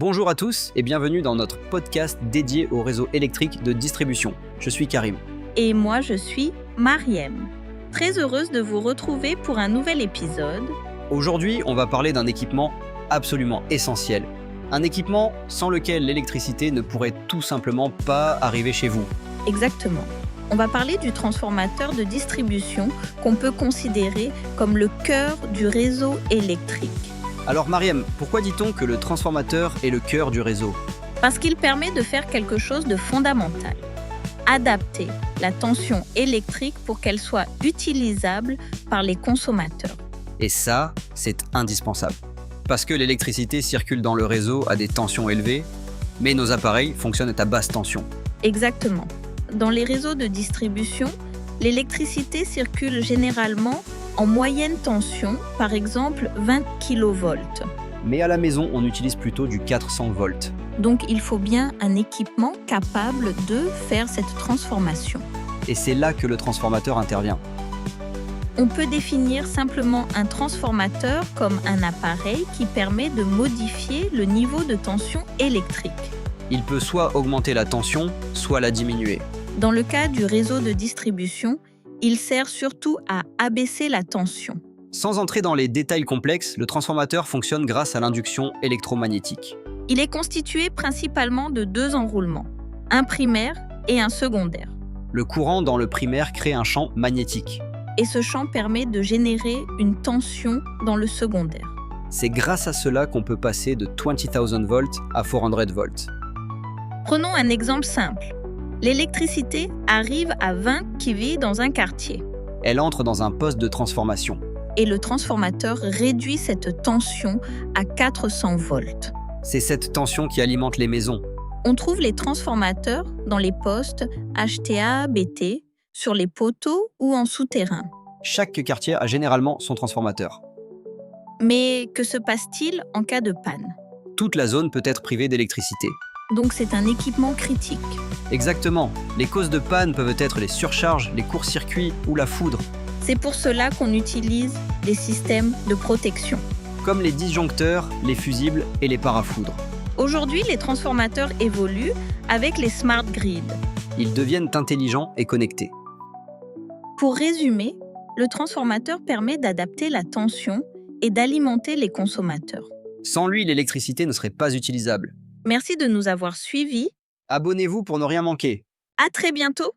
Bonjour à tous et bienvenue dans notre podcast dédié au réseau électrique de distribution. Je suis Karim. Et moi, je suis Mariem. Très heureuse de vous retrouver pour un nouvel épisode. Aujourd'hui, on va parler d'un équipement absolument essentiel. Un équipement sans lequel l'électricité ne pourrait tout simplement pas arriver chez vous. Exactement. On va parler du transformateur de distribution qu'on peut considérer comme le cœur du réseau électrique. Alors Mariem, pourquoi dit-on que le transformateur est le cœur du réseau ? Parce qu'il permet de faire quelque chose de fondamental. Adapter la tension électrique pour qu'elle soit utilisable par les consommateurs. Et ça, c'est indispensable. Parce que l'électricité circule dans le réseau à des tensions élevées, mais nos appareils fonctionnent à basse tension. Exactement. Dans les réseaux de distribution, l'électricité circule généralement en moyenne tension, par exemple 20 kV. Mais à la maison, on utilise plutôt du 400 volts. Donc il faut bien un équipement capable de faire cette transformation. Et c'est là que le transformateur intervient. On peut définir simplement un transformateur comme un appareil qui permet de modifier le niveau de tension électrique. Il peut soit augmenter la tension, soit la diminuer. Dans le cas du réseau de distribution, il sert surtout à abaisser la tension. Sans entrer dans les détails complexes, le transformateur fonctionne grâce à l'induction électromagnétique. Il est constitué principalement de deux enroulements, un primaire et un secondaire. Le courant dans le primaire crée un champ magnétique. Et ce champ permet de générer une tension dans le secondaire. C'est grâce à cela qu'on peut passer de 20 000 volts à 400 volts. Prenons un exemple simple. L'électricité arrive à 20 kV dans un quartier. Elle entre dans un poste de transformation. Et le transformateur réduit cette tension à 400 volts. C'est cette tension qui alimente les maisons. On trouve les transformateurs dans les postes HTA, BT, sur les poteaux ou en souterrain. Chaque quartier a généralement son transformateur. Mais que se passe-t-il en cas de panne ? Toute la zone peut être privée d'électricité. Donc c'est un équipement critique. Exactement. Les causes de panne peuvent être les surcharges, les courts-circuits ou la foudre. C'est pour cela qu'on utilise des systèmes de protection. Comme les disjoncteurs, les fusibles et les parafoudres. Aujourd'hui, les transformateurs évoluent avec les smart grids. Ils deviennent intelligents et connectés. Pour résumer, le transformateur permet d'adapter la tension et d'alimenter les consommateurs. Sans lui, l'électricité ne serait pas utilisable. Merci de nous avoir suivis. Abonnez-vous pour ne rien manquer. À très bientôt.